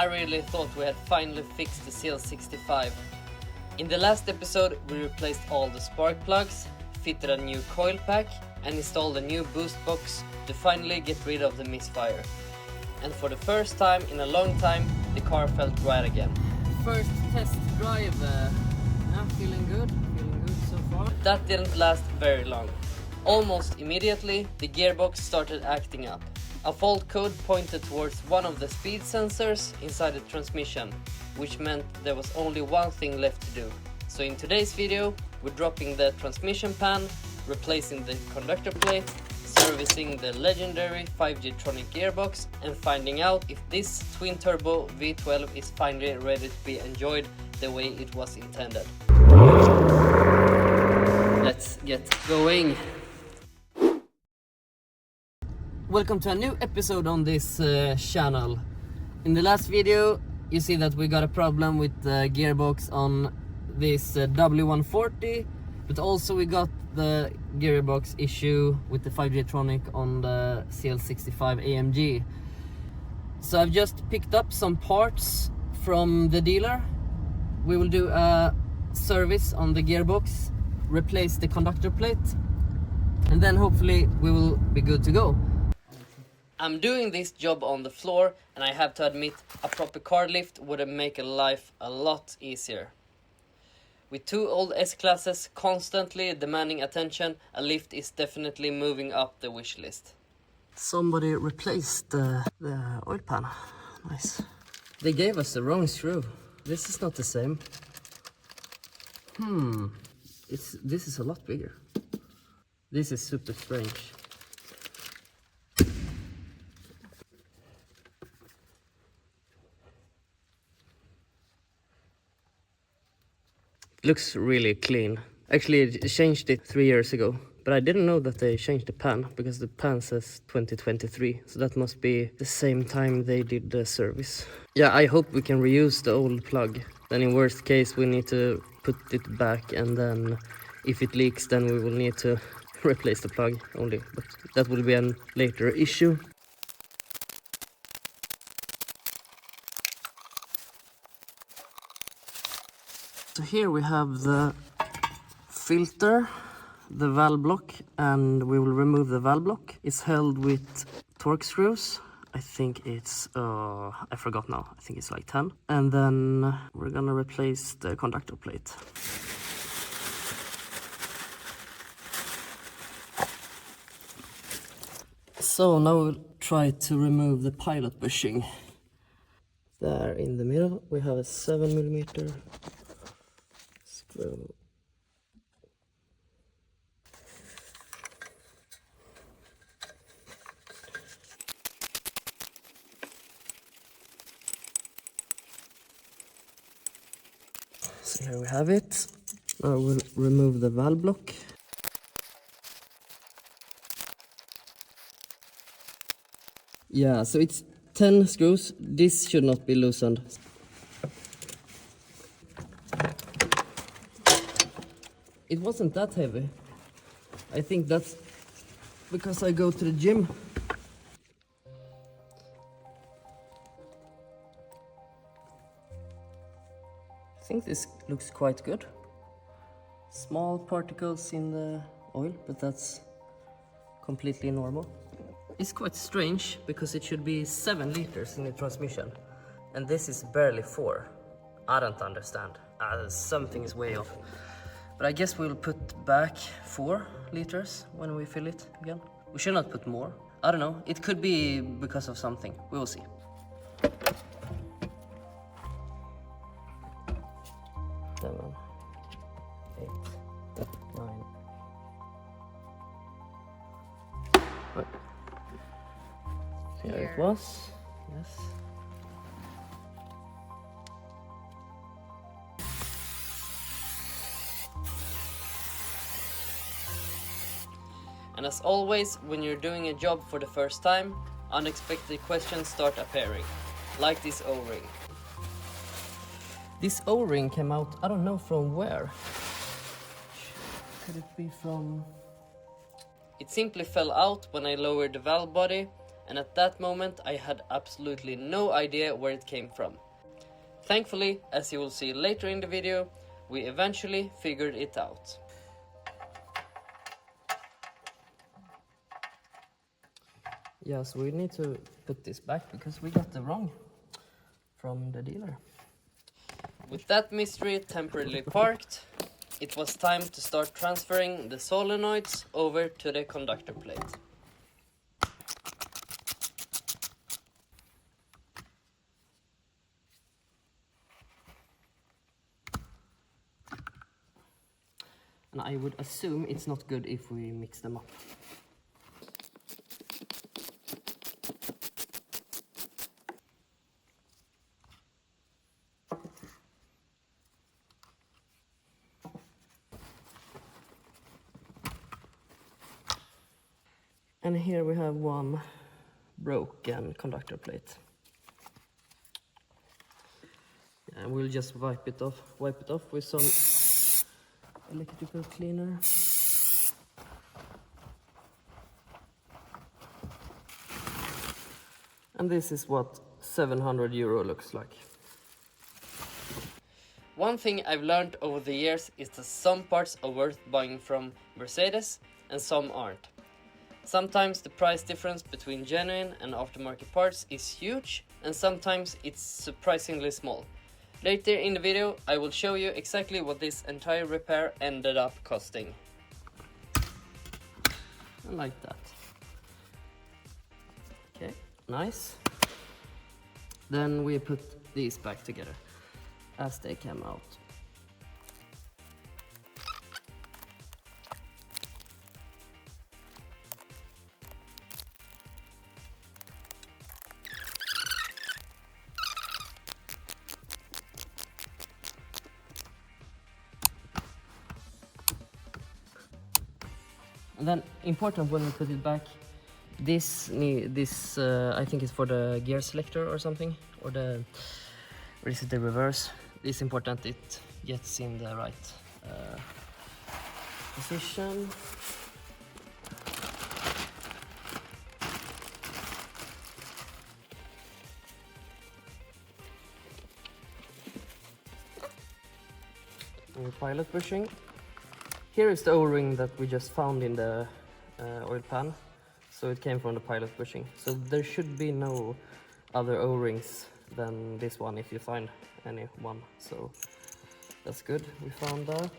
I really thought we had finally fixed the CL65. In the last episode we replaced all the spark plugs, fitted a new coil pack and installed a new boost box to finally get rid of the misfire. And for the first time in a long time the car felt right again. First test drive, feeling good so far. That didn't last very long. Almost immediately the gearbox started acting up. A fault code pointed towards one of the speed sensors inside the transmission, which meant there was only one thing left to do. So in today's video, we're dropping the transmission pan, replacing the conductor plate, servicing the legendary 5G-tronic gearbox, and finding out if this twin-turbo V12 is finally ready to be enjoyed the way it was intended. Let's get going! Welcome to a new episode on this channel. In the last video you see that we got a problem with the gearbox on this W140, but also we got the gearbox issue with the 5G-tronic on the CL65 AMG. So I've just picked up some parts from the dealer. We will do a service on the gearbox, replace the conductor plate, and then hopefully we will be good to go. I'm doing this job on the floor, and I have to admit a proper car lift would make life a lot easier. With two old S-classes constantly demanding attention, a lift is definitely moving up the wish list. Somebody replaced the oil pan. Nice. They gave us the wrong screw. This is not the same. This is a lot bigger. This is super strange. Looks really clean. Actually, I changed it 3 years ago, but I didn't know that they changed the pan, because the pan says 2023, so that must be the same time they did the service. Yeah, I hope we can reuse the old plug. Then in worst case we need to put it back, and then if it leaks then we will need to replace the plug only, but that will be a later issue. So here we have the filter, the valve block, and we will remove the valve block. It's held with torque screws. I think it's, I forgot now, I think it's like 10. And then we're gonna replace the conductor plate. So now we'll try to remove the pilot bushing. There in the middle we have a 7mm screw. So here we have it. Now we'll remove the valve block. Yeah, so it's 10 screws. This should not be loosened. It wasn't that heavy. I think that's because I go to the gym. I think this looks quite good. Small particles in the oil, but that's completely normal. It's quite strange because it should be 7 liters in the transmission, and this is barely 4. I don't understand. Something is way off. But I guess we'll put back 4 liters when we fill it again. We should not put more. I don't know. It could be because of something. We will see. 7, 8, 9. Right. Here it was. Yes. And as always, when you're doing a job for the first time, unexpected questions start appearing, like this O-ring. This O-ring came out, I don't know from where. Could it be from... It simply fell out when I lowered the valve body, and at that moment I had absolutely no idea where it came from. Thankfully, as you will see later in the video, we eventually figured it out. Yeah, so we need to put this back because we got the wrong from the dealer. With that mystery temporarily parked, it was time to start transferring the solenoids over to the conductor plate. And I would assume it's not good if we mix them up. And here we have one broken conductor plate. And we'll just wipe it off with some electrical cleaner. And this is what 700 euro looks like. One thing I've learned over the years is that some parts are worth buying from Mercedes and some aren't. Sometimes the price difference between genuine and aftermarket parts is huge, and sometimes it's surprisingly small. Later in the video I will show you exactly what this entire repair ended up costing. Like that. Okay, nice. Then we put these back together as they came out. And then important when we put it back, this I think is for the gear selector or something, or the, or is it the reverse? It's important it gets in the right position. And the pilot bushing. Here is the O-ring that we just found in the oil pan, so it came from the pilot bushing. So there should be no other O-rings than this one if you find any one, so that's good, we found that.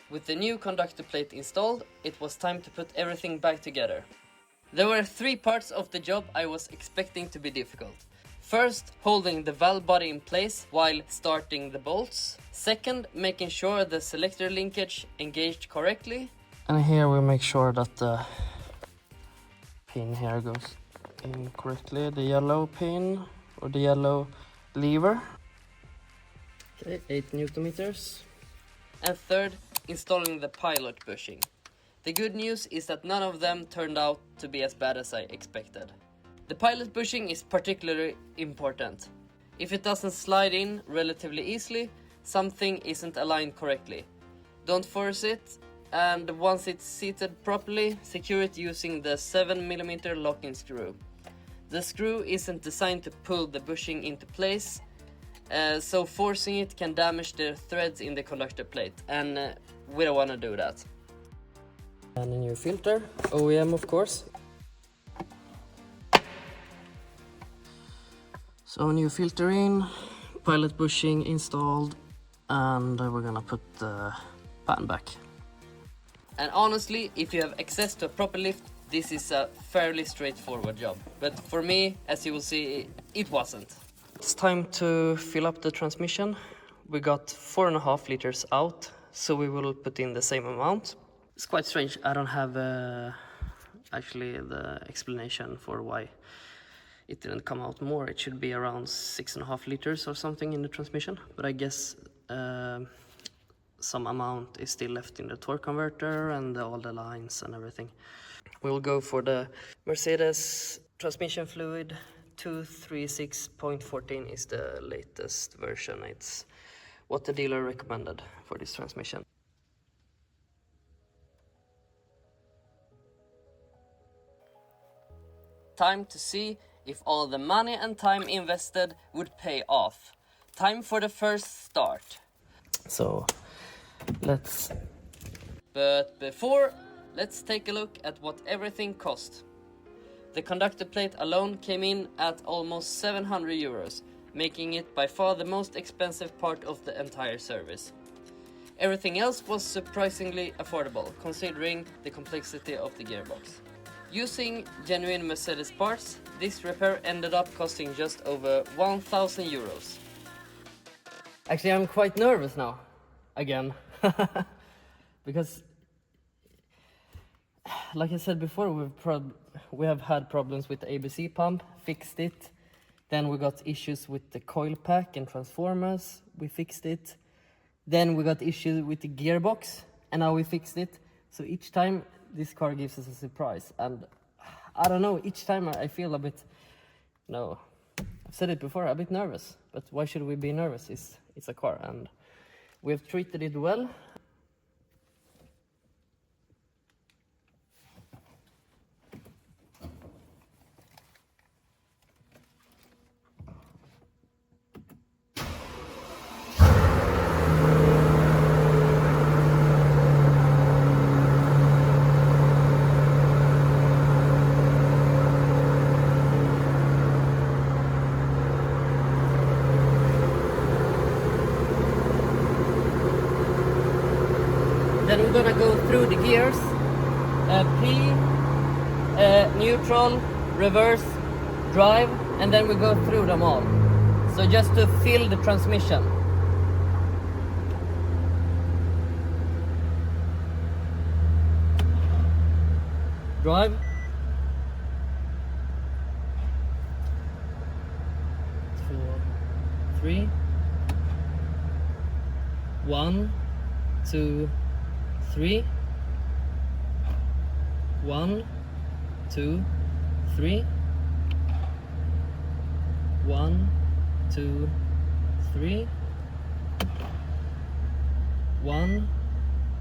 With the new conductor plate installed, it was time to put everything back together. There were 3 parts of the job I was expecting to be difficult. First, holding the valve body in place while starting the bolts. Second, making sure the selector linkage engaged correctly. And here we make sure that the pin here goes in correctly, the yellow pin or the yellow lever. Okay, 8 Newton meters. And third, installing the pilot bushing. The good news is that none of them turned out to be as bad as I expected. The pilot bushing is particularly important. If it doesn't slide in relatively easily, something isn't aligned correctly. Don't force it, and once it's seated properly, secure it using the 7mm locking screw. The screw isn't designed to pull the bushing into place, so forcing it can damage the threads in the conductor plate, and we don't want to do that. And a new filter, OEM of course. So new filter in, pilot bushing installed, and we're gonna put the pan back. And honestly, if you have access to a proper lift, this is a fairly straightforward job. But for me, as you will see, it wasn't. It's time to fill up the transmission. We got 4.5 liters out, so we will put in the same amount. It's quite strange, I don't have actually the explanation for why it didn't come out more. It should be around 6.5 liters or something in the transmission, but I guess some amount is still left in the torque converter and all the lines and everything. We'll go for the Mercedes transmission fluid. 236.14 is the latest version. It's what the dealer recommended for this transmission. time to see if all the money and time invested would pay off. Time for the first start. So But before, let's take a look at what everything cost. The conductor plate alone came in at almost 700 euros, making it by far the most expensive part of the entire service. Everything else was surprisingly affordable, considering the complexity of the gearbox. Using genuine Mercedes parts, this repair ended up costing just over 1,000 euros. Actually, I'm quite nervous now, again, because, like I said before, we have had problems with the ABC pump, fixed it. Then we got issues with the coil pack and transformers, we fixed it. Then we got issues with the gearbox, and now we fixed it. So each time this car gives us a surprise, and I don't know, each time I feel a bit, no, I've said it before, a bit nervous. But why should we be nervous? It's a car, and we've treated it well. Then we're gonna go through the gears, P, neutral, reverse, drive, and then we go through them all. So just to feel the transmission. Drive. 4, 3. 1, 2, 3. 1, 2, 3. 1, 2, 3. 1,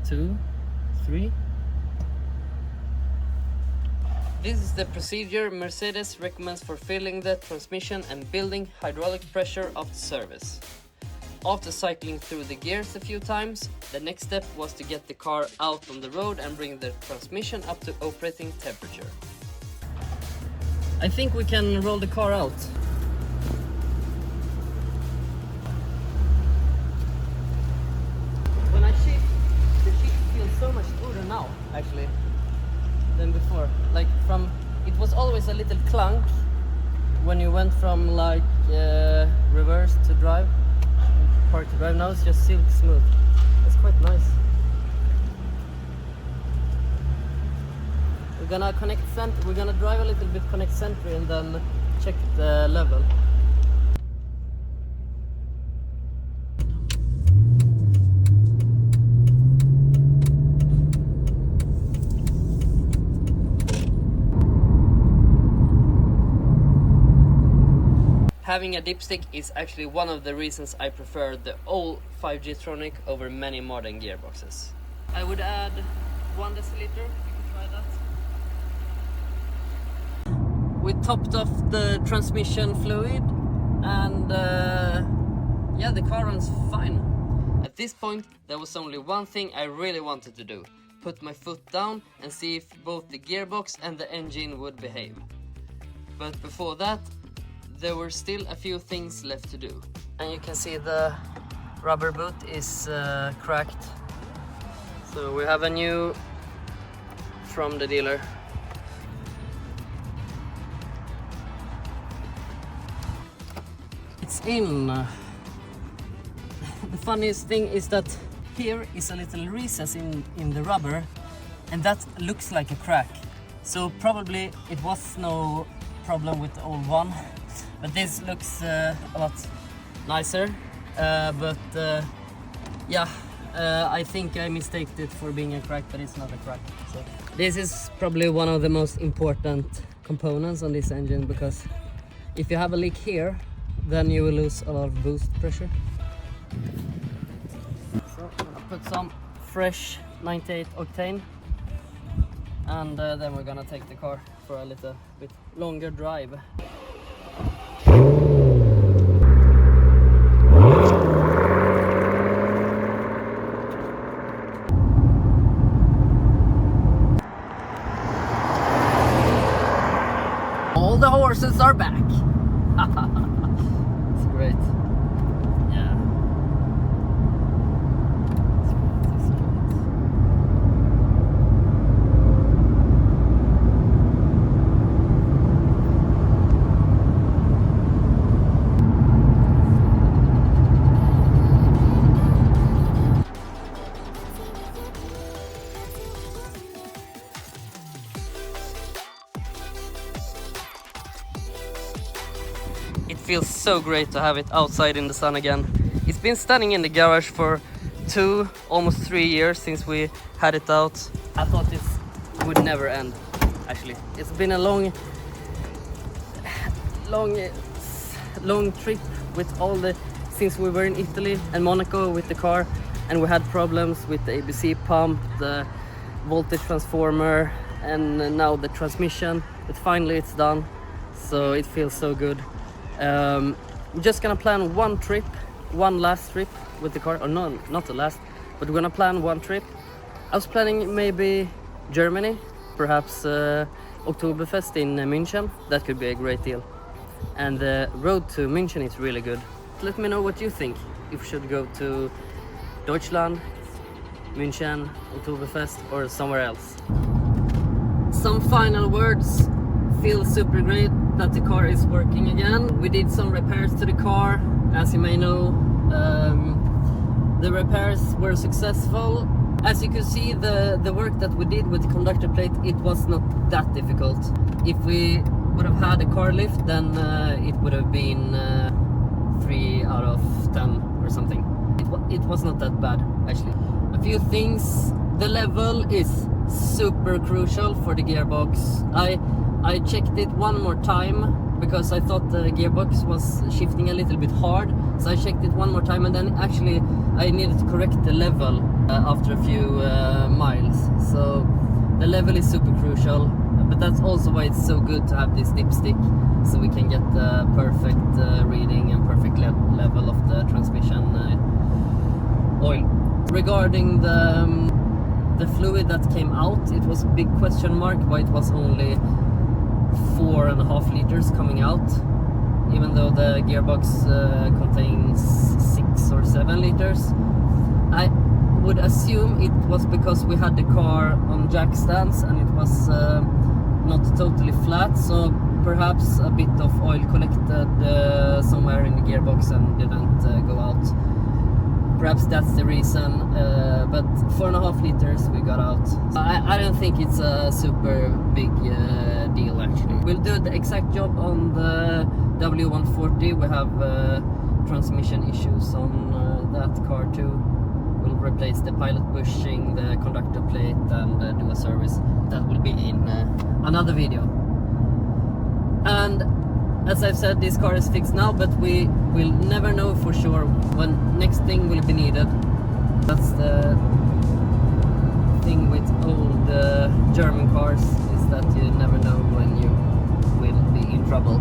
2, 3. This is the procedure Mercedes recommends for filling the transmission and building hydraulic pressure of the service. After cycling through the gears a few times, the next step was to get the car out on the road and bring the transmission up to operating temperature. I think we can roll the car out. When I shift, the shift feels so much smoother now, actually, than before. Like it was always a little clunk when you went from like reverse to drive. Park to drive. Now it's just silk smooth. It's quite nice. We're gonna we're gonna drive a little bit, connect Sentry, and then check the level. Having a dipstick is actually one of the reasons I prefer the old 5G-tronic over many modern gearboxes. I would add 1 deciliter, you can try that. We topped off the transmission fluid, and yeah, the car runs fine. At this point, there was only one thing I really wanted to do: put my foot down and see if both the gearbox and the engine would behave. But before that, there were still a few things left to do. And you can see the rubber boot is cracked. So we have a new from the dealer. It's in. The funniest thing is that here is a little recess in the rubber, and that looks like a crack. So probably it was no problem with the old one. But this looks a lot nicer, yeah, I think I mistaked it for being a crack, but it's not a crack. So this is probably one of the most important components on this engine, because if you have a leak here, then you will lose a lot of boost pressure. So I'm gonna put some fresh 98 octane. and then we're gonna take the car for a little bit longer drive. All the horses are back. It's great. Yeah. It's great. It feels so great to have it outside in the sun again. It's been standing in the garage for 2, almost 3 years since we had it out. I thought this would never end, actually. It's been a long trip with all the, since we were in Italy and Monaco with the car, and we had problems with the ABC pump, the voltage transformer, and now the transmission. But finally it's done, so it feels so good. We're just gonna plan one last trip with the car, or no, not the last, but we're gonna plan one trip. I was planning maybe Germany, perhaps Oktoberfest in München. That could be a great deal. And the road to München is really good. Let me know what you think, if we should go to Deutschland, München, Oktoberfest, or somewhere else. Some final words. Feels super great that the car is working again. We did some repairs to the car, as you may know. The repairs were successful. As you can see, the work that we did with the conductor plate, it was not that difficult. If we would have had a car lift, then it would have been 3 out of 10 or something. It was not that bad, actually. A few things. The level is super crucial for the gearbox. I checked it one more time because I thought the gearbox was shifting a little bit hard, so I checked it one more time, and then actually I needed to correct the level after a few miles. So the level is super crucial, but that's also why it's so good to have this dipstick, so we can get the perfect reading and perfect level of the transmission oil. Regarding the fluid that came out, it was a big question mark why it was only 4.5 liters coming out, even though the gearbox contains 6 or 7 liters. I would assume it was because we had the car on jack stands and it was not totally flat, so perhaps a bit of oil collected somewhere in the gearbox and didn't go out. Perhaps that's the reason, but 4.5 liters we got out. I don't think it's a super big deal, actually. We'll do the exact job on the W140. We have transmission issues on that car too. We'll replace the pilot bushing, the conductor plate, and do a service. That will be in another video. And as I've said, this car is fixed now, but we will never know for sure when next thing will be needed. That's the thing with old German cars, is that you never know when you will be in trouble.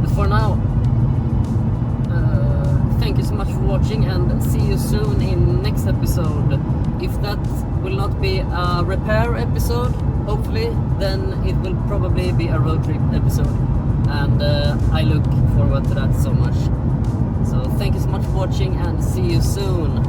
But for now, thank you so much for watching, and see you soon in next episode. If that will not be a repair episode, hopefully, then it will probably be a road trip episode. And I look forward to that so much. So thank you so much for watching, and see you soon.